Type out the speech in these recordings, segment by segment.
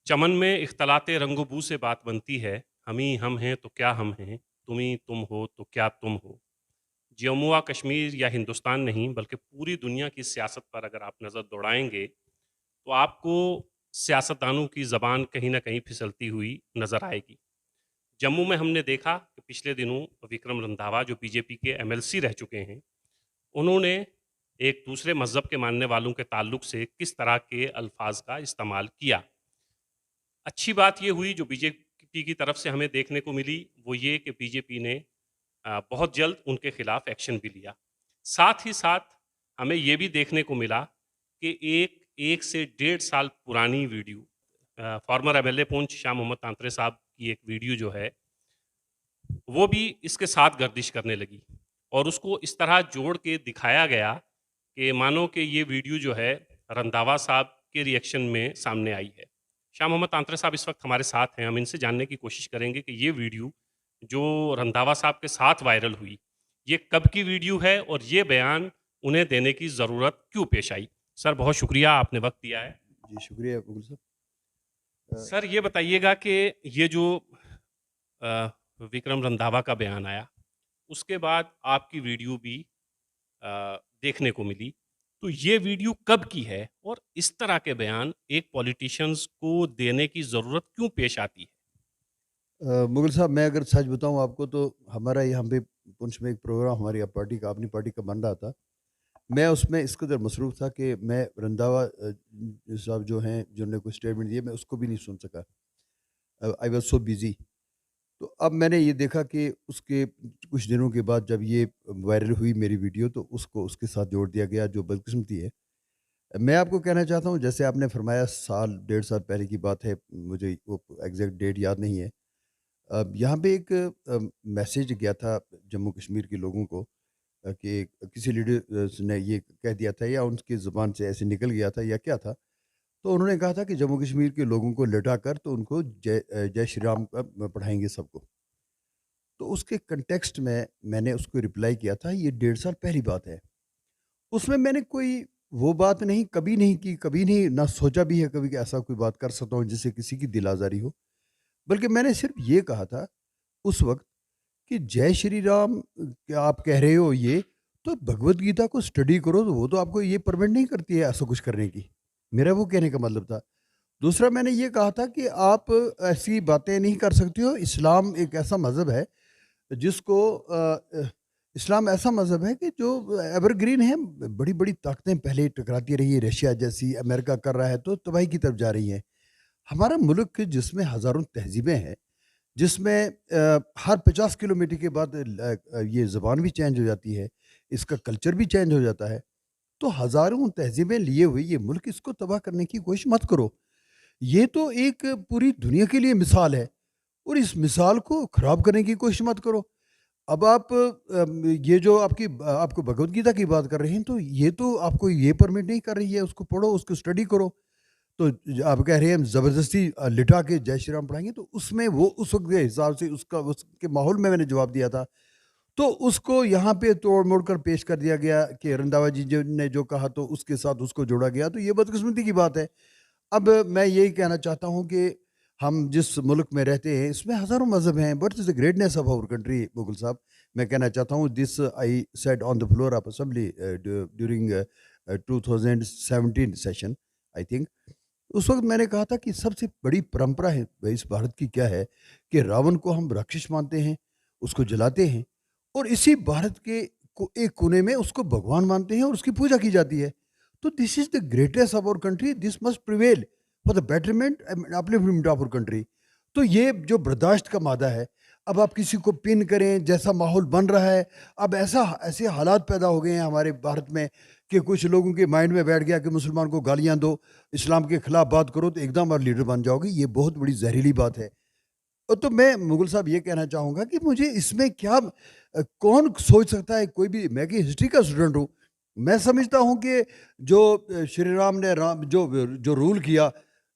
चमन में इख्तलाते रंगो बू से बात बनती है, हमी हम हैं तो क्या हम हैं, तुमी तुम हो तो क्या तुम हो। जम्मू व कश्मीर या हिंदुस्तान नहीं बल्कि पूरी दुनिया की सियासत पर अगर आप नज़र दौड़ाएंगे तो आपको सियासतदानों की ज़बान कहीं ना कहीं फिसलती हुई नज़र आएगी। जम्मू में हमने देखा कि पिछले दिनों विक्रम रंधावा जो बीजेपी के एमएलसी रह चुके हैं, उन्होंने एक दूसरे मज़हब के मानने वालों के ताल्लुक से किस तरह के अल्फाज का इस्तेमाल किया। अच्छी बात ये हुई जो बीजेपी की तरफ से हमें देखने को मिली, वो ये कि बीजेपी ने बहुत जल्द उनके खिलाफ एक्शन भी लिया। साथ ही साथ हमें ये भी देखने को मिला कि एक एक से 1.5 साल पुरानी video, former MLA Poonch Shah Mohammad Tantray साहब की एक वीडियो जो है, वो भी इसके साथ गर्दिश करने लगी और उसको इस तरह जोड़ के दिखाया गया कि मानो कि ये वीडियो जो है रंधावा साहब के रिएक्शन में सामने आई है। शाह मोहम्मद तांतरे साहब इस वक्त हमारे साथ हैं, हम इनसे जानने की कोशिश करेंगे कि ये वीडियो जो रंधावा साहब के साथ वायरल हुई, ये कब की वीडियो है और ये बयान उन्हें देने की ज़रूरत क्यों पेश आई? सर बहुत शुक्रिया आपने वक्त दिया है। जी, शुक्रिया मुगल साहब। सर ये बताइएगा कि ये जो अ, विक्रम रंधावा का बयान आया, उसके बाद आपकी वीडियो भी देखने को मिली। तो ये वीडियो कब की है और इस तरह के बयान एक पॉलिटिशियंस को देने की ज़रूरत क्यों पेश आती है? मुगल साहब, मैं अगर सच बताऊँ आपको तो हमारा यहाँ पे पुंछ में एक प्रोग्राम हमारी पार्टी का, अपनी पार्टी का बन रहा था। मैं उसमें इस कदर मसरूफ़ था कि मैं रंधावा साहब जो हैं, जिन्होंने कोई स्टेटमेंट दिए, मैं उसको भी नहीं सुन सका। I was so busy. तो अब मैंने ये देखा कि उसके कुछ दिनों के बाद जब ये वायरल हुई मेरी वीडियो, तो उसको उसके साथ जोड़ दिया गया, जो बदकिस्मती है। मैं आपको कहना चाहता हूँ, जैसे आपने फरमाया साल, डेढ़ साल पहले की बात है, मुझे वो एग्ज़ैक्ट डेट याद नहीं है। यहाँ पे एक मैसेज गया था जम्मू कश्मीर के लोगों को, कि किसी लीडर ने ये कह दिया था, या उनकी ज़ुबान से ऐसे निकल गया था, या क्या था। तो उन्होंने कहा था कि जम्मू कश्मीर के लोगों को लिटा कर तो उनको जय श्री राम का पढ़ाएँगे सबको। तो उसके कॉन्टेक्स्ट में मैंने उसको रिप्लाई किया था, ये डेढ़ साल पहली बात है। उसमें मैंने कोई वो बात नहीं कभी नहीं की, कभी नहीं ना सोचा भी है कभी कि ऐसा कोई बात कर सकता हूँ जिससे किसी की दिल आज़ारी हो। बल्कि मैंने सिर्फ़ ये कहा था उस वक़्त कि जय श्री राम क्या आप कह रहे हो ये, तो भगवत गीता को स्टडी करो, तो वो तो आपको ये परमिट नहीं करती है ऐसा कुछ करने की। मेरा वो कहने का मतलब था। दूसरा मैंने ये कहा था कि आप ऐसी बातें नहीं कर सकते हो। इस्लाम एक ऐसा मज़हब है जिसको इस्लाम ऐसा मज़हब है कि जो एवरग्रीन है। बड़ी-बड़ी ताकतें पहले टकराती रही है, रशिया जैसी, अमेरिका कर रहा है तो तबाही की तरफ जा रही है। हमारा मुल्क जिसमें हज़ारों तहज़ीबें हैं, जिसमें हर 50 किलोमीटर के बाद ये ज़ुबान भी चेंज हो जाती है, इसका कल्चर भी चेंज हो जाता है। तो हज़ारों तहज़ीबें लिए हुए ये मुल्क, इसको तबाह करने की कोशिश मत करो। ये तो एक पूरी दुनिया के लिए मिसाल है और इस मिसाल को ख़राब करने की कोशिश मत करो। अब आप ये जो आपको भगवद गीता की बात कर रहे हैं, तो ये तो आपको ये परमिट नहीं कर रही है, उसको पढ़ो, उसको स्टडी करो। तो आप कह रहे हैं हम ज़बरदस्ती लिटा के जय श्री राम पढ़ाएँगे, तो उसमें वो उस वक़्त के हिसाब से उसका उसके माहौल में मैंने जवाब दिया था। तो उसको यहाँ पे तोड़-मोड़ कर पेश कर दिया गया कि रंधावा जी जो ने जो कहा तो उसके साथ उसको जोड़ा गया, तो ये बदकिस्मती की बात है। अब मैं यही कहना चाहता हूँ कि हम जिस मुल्क में रहते हैं, इसमें हज़ारों मज़हब हैं, what is the greatness of our country Mughal साहब। मैं कहना चाहता हूँ, this I said on the floor of assembly during 2017 session, I think. उस वक़्त मैंने कहा था कि सबसे बड़ी परंपरा है इस भारत की क्या है कि रावण को हम राक्षस मानते हैं, उसको जलाते हैं, और इसी भारत के एक कोने में उसको भगवान मानते हैं और उसकी पूजा की जाती है। तो this is the greatest of our country, this must prevail for the betterment and upliftment of our country. तो ये जो बर्दाश्त का मादा है, अब आप किसी को पिन करें, जैसा माहौल बन रहा है, अब ऐसे हालात पैदा हो गए हैं हमारे भारत में कि कुछ लोगों के माइंड में बैठ गया कि मुसलमान को गालियाँ दो, इस्लाम के खिलाफ बात करो तो एकदम आप लीडर बन जाओगे। ये बहुत बड़ी जहरीली बात है। तो मैं मुगल साहब ये कहना चाहूँगा कि मुझे इसमें क्या कौन सोच सकता है, कोई भी, मैं कि हिस्ट्री का स्टूडेंट हूँ। मैं समझता हूँ कि जो श्री राम ने जो रूल किया,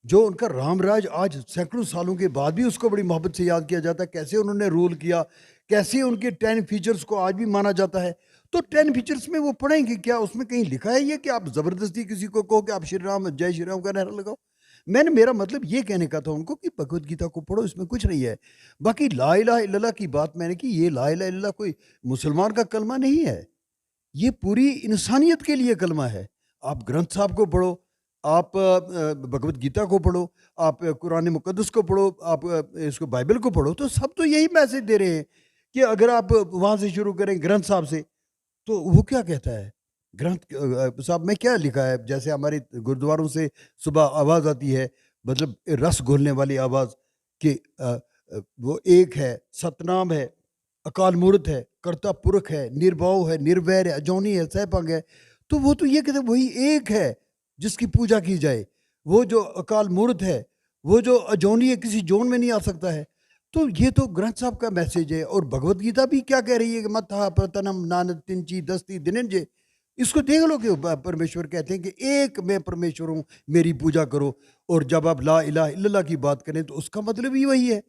जो उनका रामराज आज सैकड़ों सालों के बाद भी उसको बड़ी मोहब्बत से याद किया जाता है, कैसे उन्होंने रूल किया, कैसे उनके 10 फीचर्स को आज भी माना जाता है। तो 10 फीचर्स में वो पढ़ेंगे क्या? उसमें कहीं लिखा है ये कि आप ज़बरदस्ती किसी को कहो कि आप श्री राम, जय श्री राम का नारा लगाओ? मैंने मेरा मतलब ये कहने का था उनको कि भगवत गीता को पढ़ो, इसमें कुछ नहीं है। बाकी ला इलाहा इल्लल्लाह की बात मैंने की, ये ला इलाहा इल्लल्लाह कोई मुसलमान का कलमा नहीं है। ये पूरी इंसानियत के लिए कलमा है। आप ग्रंथ साहब को पढ़ो, आप भगवत गीता को पढ़ो, आप कुरान मुक़द्दस को पढ़ो, आप इसको बाइबल को पढ़ो, तो सब तो यही मैसेज दे रहे हैं कि अगर आप वहाँ से शुरू करें ग्रंथ साहब से, तो वो क्या कहता है? ग्रंथ साहब में क्या लिखा है? जैसे हमारे गुरुद्वारों से सुबह आवाज़ आती है, मतलब रस घोलने वाली आवाज़ कि वो एक है, सतनाम है, अकाल मूर्त है, कर्ता पुरख है, निर्भव है, निर्वैर है, अजौनी है, सहभंग है। तो वो तो ये कहते हैं वही एक है जिसकी पूजा की जाए। वो जो अकाल मूर्त है, वो जो अजौनी है, किसी जोन में नहीं आ सकता है। तो ये तो ग्रंथ साहब का मैसेज है। और भगवत गीता भी क्या कह रही है कि मत्था प्रतनम नानद तिंची दस्ती दिनंजे। इसको देख लो कि परमेश्वर कहते हैं कि एक मैं परमेश्वर हूँ, मेरी पूजा करो। और जब आप ला इलाहा इल्लल्लाह की बात करें तो उसका मतलब ही वही है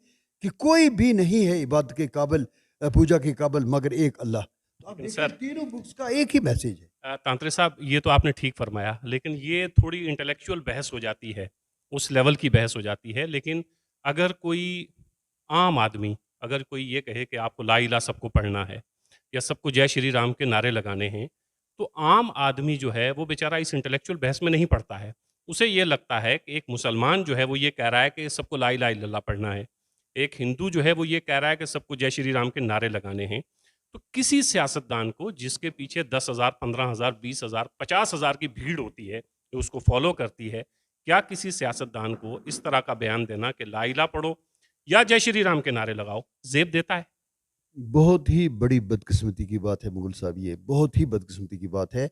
कि कोई भी नहीं है इबादत के काबिल, पूजा के काबिल, मगर एक अल्लाह। तो आप लेकिन देखिए सर तीनों बुक्स का एक ही मैसेज है। तांत्रे साहब, ये तो आपने ठीक फरमाया, लेकिन ये थोड़ी इंटेलेक्चुअल बहस हो जाती है, उस लेवल की बहस हो जाती है। लेकिन अगर कोई आम आदमी, अगर कोई ये कहे कि आपको ला इलाहा सबको पढ़ना है या सबको जय श्री राम के नारे लगाने हैं, तो आम आदमी जो है वो बेचारा इस इंटेलेक्चुअल बहस में नहीं पड़ता है। उसे ये लगता है कि एक मुसलमान जो है वो ये कह रहा है कि सबको ला इलाहा इल्लल्लाह पढ़ना है, एक हिंदू जो है वो ये कह रहा है कि सबको जय श्री राम के नारे लगाने हैं। तो किसी सियासतदान को जिसके पीछे 10,000, 15,000, 20,000, 50,000 की भीड़ होती है, जो उसको फॉलो करती है, क्या किसी सियासतदान को इस तरह का बयान देना कि ला इलाहा पढ़ो या जय श्री राम के नारे लगाओ, ज़ेब देता है? बहुत ही बड़ी बदकिस्मती की बात है मुगल साहब, ये बहुत ही बदकिस्मती की बात है।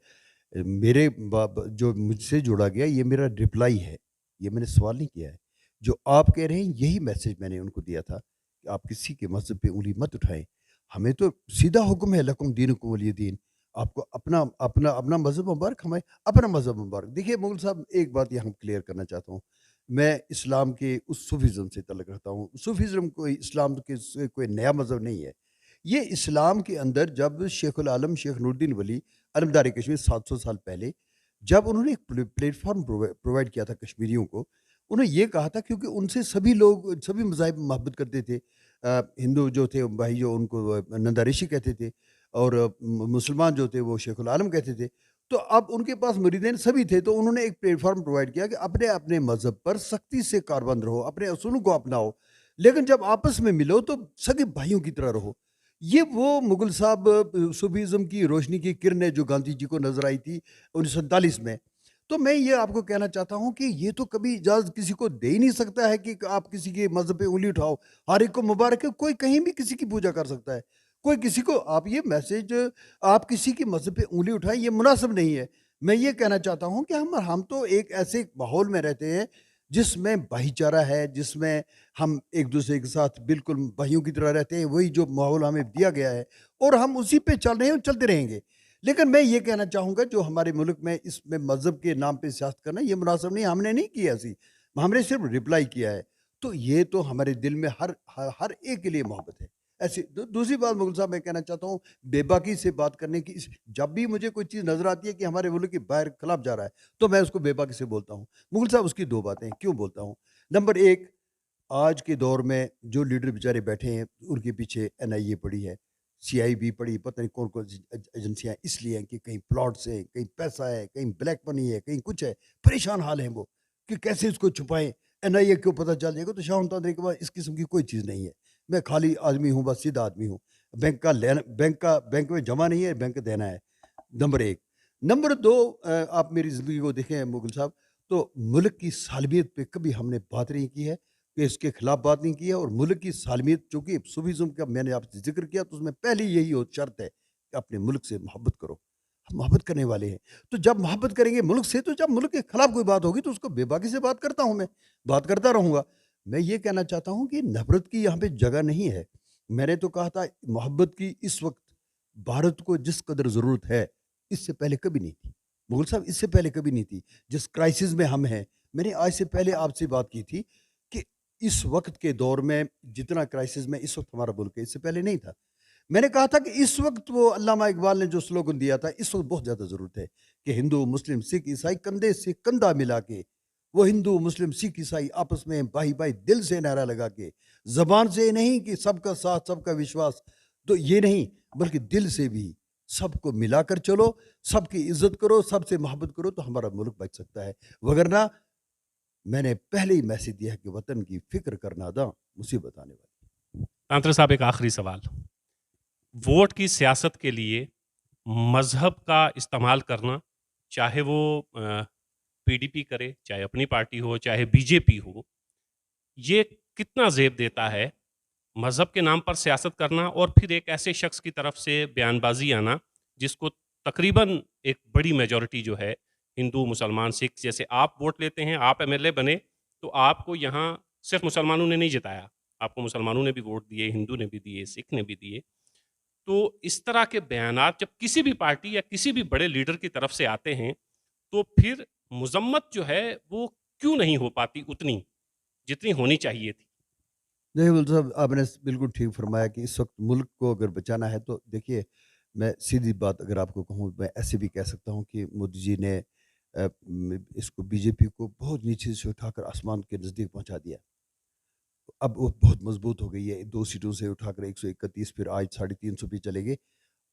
मेरे जो मुझसे जोड़ा गया ये मेरा रिप्लाई है, ये मैंने सवाल नहीं किया है। जो आप कह रहे हैं यही मैसेज मैंने उनको दिया था कि आप किसी के मज़हब पे उँगली मत उठाएँ। हमें तो सीधा हुक्म है लकुम दीनुकुम वलिय दीन। आपको अपना अपना अपना मज़हब मुबारक, हमें अपना मज़हब मुबारक। देखिए मुगल साहब, एक बात यहाँ क्लियर करना चाहता हूँ। मैं इस्लाम के उस सूफ़ीज़्म से तल्लुक़ रखता हूँ। सूफ़ीज़्म कोई इस्लाम के कोई नया मज़हब नहीं है। ये इस्लाम के अंदर जब शेखुल आलम शेख नूरुद्दीन वली अलमदारी कश्मीर 700 साल पहले, जब उन्होंने एक प्लेटफॉर्म प्रोवाइड किया था कश्मीरियों को, उन्होंने ये कहा था क्योंकि उनसे सभी लोग सभी मज़ाहिब मोहब्बत करते थे। हिंदू जो थे भाई जो उनको नंदा ऋषि कहते थे, और मुसलमान जो थे वो शेखुल आलम कहते थे। तो अब उनके पास मुरीदैन सभी थे, तो उन्होंने एक प्लेटफॉर्म प्रोवाइड किया कि अपने अपने मज़हब पर सख्ती से कारबंद रहो, अपने असूलों को अपनाओ, लेकिन जब आपस में मिलो तो सगे भाइयों की तरह रहो। ये वो मुगल साहब सूफीज़्म की रोशनी की किरण है जो गांधी जी को नज़र आई थी 1947 में। तो मैं ये आपको कहना चाहता हूँ कि ये तो कभी इजाज़त किसी को दे ही नहीं सकता है कि आप किसी के मज़हब पे उँगली उठाओ। हर एक को मुबारक है, कोई कहीं भी किसी की पूजा कर सकता है। कोई किसी को आप ये मैसेज आप किसी के मज़हब पे उँगली उठाएँ, ये मुनासिब नहीं है। मैं ये कहना चाहता हूँ कि हम तो एक ऐसे माहौल में रहते हैं जिसमें भाईचारा है, जिसमें हम एक-दूसरे के साथ बिल्कुल भाइयों की तरह रहते हैं, वही जो माहौल हमें दिया गया है और हम उसी पे चल रहे हैं और चलते रहेंगे। लेकिन मैं ये कहना चाहूँगा जो हमारे मुल्क में इसमें मज़हब के नाम पे सियासत करना ये मुनासिब नहीं, हमने नहीं की ऐसी। हमने सिर्फ़ रिप्लाई किया है। तो ये तो हमारे दिल में हर एक के लिए मोहब्बत है। ऐसी दूसरी बात मुग़ल साहब मैं कहना चाहता हूँ, बेबाकी से बात करने की जब भी मुझे कोई चीज़ नज़र आती है कि हमारे मुल्क के बाहर खिलाफ जा रहा है, तो मैं उसको बेबाकी से बोलता हूँ। मुग़ल साहब उसकी 2 बातें हैं, क्यों बोलता हूँ? नंबर 1, आज के दौर में जो लीडर बेचारे बैठे हैं, उनके पीछे एनआईए पड़ी है, सीआईबी पड़ी, पता नहीं कौन-कौन सी एजेंसियाँ इसलिए हैं कि कहीं प्लॉट्स हैं, कहीं पैसा है, कहीं ब्लैक मनी है, कहीं कुछ है। परेशान हाल हैं वो कि कैसे इसको छुपाएँ? एनआईए को पता चल जाएगा तो शाह तंत्र के बाद इस किस्म की कोई चीज़ नहीं है। मैं खाली आदमी हूँ, बस सीधा आदमी हूँ। बैंक में जमा नहीं है, बैंक देना है, नंबर 1। नंबर 2, आप मेरी ज़िंदगी को देखें मुग़ल साहब, तो मुल्क की सालमियत पे कभी हमने बात नहीं की है, कि इसके खिलाफ बात नहीं की है। और मुल्क की सालमियत चूँकि सूफीज़्म का मैंने आपसे ज़िक्र किया, तो उसमें पहली यही शर्त है कि अपने मुल्क से मोहब्बत करो। हम मोहब्बत करने वाले हैं। तो जब मोहब्बत करेंगे मुल्क से, तो जब मुल्क के खिलाफ कोई बात होगी तो उसको बेबाकी से बात करता हूँ मैं, बात करता रहूँगा। मैं ये कहना चाहता हूँ कि नफ़रत की यहाँ पे जगह नहीं है। मैंने तो कहा था मोहब्बत की इस वक़्त भारत को जिस कदर ज़रूरत है, इससे पहले कभी नहीं थी। मुग़ल साहब, इससे पहले कभी नहीं थी। जिस क्राइसिस में हम हैं, मैंने आज से पहले आपसे बात की थी कि इस वक़्त के दौर में जितना क्राइसिस में इस वक़्त हमारा मुल्क है, इससे पहले नहीं था। मैंने कहा था कि इस वक़्त वो अल्लामा इकबाल ने जो स्लोगन दिया था, इस वक़्त बहुत ज़्यादा ज़रूरत है कि हिंदू, मुस्लिम, सिख, ईसाई कंधे से कंधा मिला के वो हिंदू मुस्लिम सिख ईसाई आपस में भाई भाई दिल से नारा लगा के, जबान से नहीं कि सबका साथ सबका विश्वास, तो ये नहीं, बल्कि दिल से भी सबको मिलाकर चलो, सबकी इज्जत करो, सबसे मोहब्बत करो, तो हमारा मुल्क बच सकता है। वगरना मैंने पहले ही मैसेज दिया है कि वतन की फिक्र करना दा मुसीबत आने वाली। तांत्रे साहब, एक आखिरी सवाल। वोट की सियासत के लिए मजहब का इस्तेमाल करना, चाहे वो पीडीपी करे, चाहे अपनी पार्टी हो, चाहे बीजेपी हो, ये कितना जेब देता है? मजहब के नाम पर सियासत करना और फिर एक ऐसे शख्स की तरफ से बयानबाजी आना जिसको तकरीबन एक बड़ी मेजॉरिटी जो है हिंदू मुसलमान सिख, जैसे आप वोट लेते हैं, आप एमएलए बने तो आपको यहाँ सिर्फ मुसलमानों ने नहीं जिताया, आपको मुसलमानों ने भी वोट दिए, हिंदू ने भी दिए, सिख ने भी दिए। तो इस तरह के बयानात जब किसी भी पार्टी या किसी भी बड़े लीडर की तरफ से आते हैं, तो फिर मजम्मत जो है वो क्यों नहीं हो पाती उतनी जितनी होनी चाहिए थी? देखिए बोल साहब, आपने बिल्कुल ठीक फरमाया कि इस वक्त मुल्क को अगर बचाना है तो देखिए, मैं सीधी बात अगर आपको कहूँ, मैं ऐसे भी कह सकता हूँ कि मोदी जी ने इसको बीजेपी को बहुत नीचे से उठाकर आसमान के नज़दीक पहुंचा दिया। अब वो बहुत मजबूत हो गई है, 2 सीटों से उठाकर 131, फिर आज 350 पे चले गए।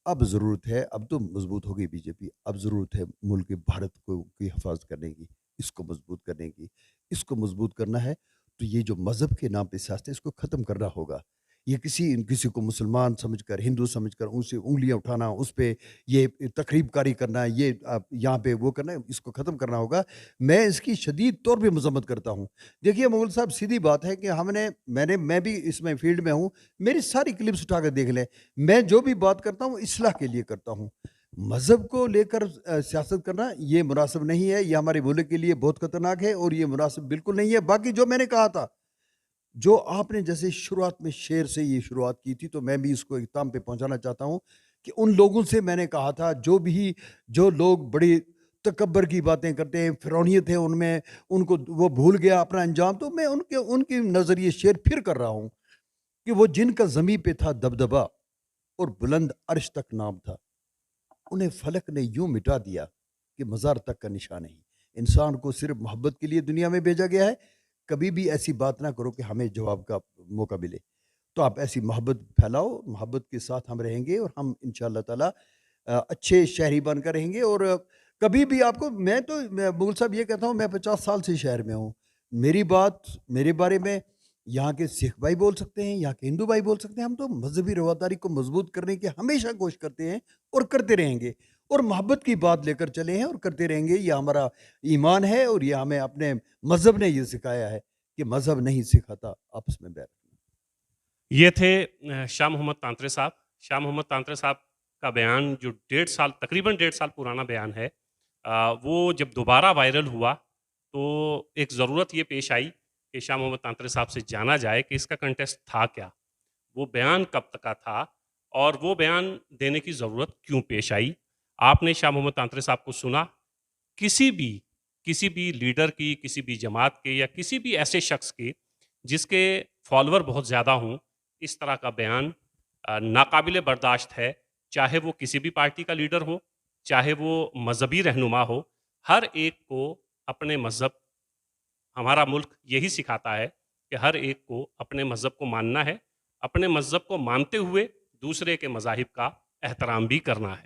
अब ज़रूरत है, अब तो मजबूत हो गई बीजेपी, अब ज़रूरत है मुल्क के भारत को की हिफाजत करने की, इसको मजबूत करने की। इसको मजबूत करना है तो ये जो मज़हब के नाम पे सियासत है, इसको ख़त्म करना होगा। ये किसी किसी को मुसलमान समझकर, हिंदू समझकर उनसे उँगलियाँ उठाना, उस पे ये तकरीबकारी करना, ये यहाँ पे वो करना, इसको ख़त्म करना होगा। मैं इसकी शदीद तौर पे मज़म्मत करता हूँ। देखिए मुग़ल साहब, सीधी बात है कि मैं भी इसमें फ़ील्ड में हूँ, मेरी सारी क्लिप्स उठाकर देख लें। मैं जो भी बात करता हूँ, इस्लाह के लिए करता हूँ। मज़हब को लेकर सियासत करना ये मुनासिब नहीं है, ये हमारे मुल्क के लिए बहुत ख़तरनाक है और ये मुनासिब बिल्कुल नहीं है। बाकी जो मैंने कहा था, जो आपने जैसे शुरुआत में शेर से ये शुरुआत की थी, तो मैं भी इसको इख्तिताम पे पहुँचाना चाहता हूँ कि उन लोगों से मैंने कहा था, जो लोग बड़ी तकब्बर की बातें करते हैं, फ़िरौनियत है उनमें, उनको वो भूल गया अपना अंजाम, तो मैं उनके उनके नज़रिए शेर फिर कर रहा हूँ कि वो जिनका ज़मीं पे था दबदबा और बुलंद अर्श तक नाम था, उन्हें फ़लक ने यूँ मिटा दिया कि मज़ार तक का निशान नहीं। इंसान को सिर्फ़ मोहब्बत के लिए दुनिया में भेजा गया है। कभी भी ऐसी बात ना करो कि हमें जवाब का मौका मिले। तो आप ऐसी मोहब्बत फैलाओ, मोहब्बत के साथ हम रहेंगे और हम इंशाअल्लाह ताला अच्छे शहरी बनकर रहेंगे। और कभी भी आपको मैं मुग़ल साहब ये कहता हूँ, मैं 50 साल से शहर में हूँ। मेरी बात मेरे बारे में यहाँ के सिख भाई बोल सकते हैं, यहाँ के हिंदू भाई बोल सकते हैं। हम तो मज़हबी रवादारी को मज़बूत करने की हमेशा कोशिश करते हैं और करते रहेंगे। और मोहब्बत की बात लेकर चले हैं और करते रहेंगे। ये हमारा ईमान है और ये हमें अपने मज़हब ने ये सिखाया है कि मज़हब नहीं सिखाता आपस में बैर रखना। ये थे शाह मोहम्मद तांत्रे साहब। शाह मोहम्मद तांत्रे साहब का बयान जो तकरीबन 1.5 साल पुराना बयान है, वो जब दोबारा वायरल हुआ तो एक ज़रूरत ये पेश आई कि शाह मोहम्मद तांत्रे साहब से जाना जाए कि इसका कंटेस्ट था क्या? वो बयान कब तक का था और वो बयान देने की ज़रूरत क्यों पेश आई? आपने शाह मोहम्मद तांत्रे साहब को सुना। किसी भी किसी भी लीडर की, किसी भी जमात के या किसी भी ऐसे शख्स के जिसके फॉलोअर बहुत ज़्यादा हों, इस तरह का बयान नाकाबिले बर्दाश्त है। चाहे वो किसी भी पार्टी का लीडर हो, चाहे वो मज़हबी रहनुमा हो, हर एक को अपने मज़हब, हमारा मुल्क यही सिखाता है कि हर एक को अपने मज़हब को मानना है, अपने मज़हब को मानते हुए दूसरे के मज़ाहिब का एहतराम भी करना है।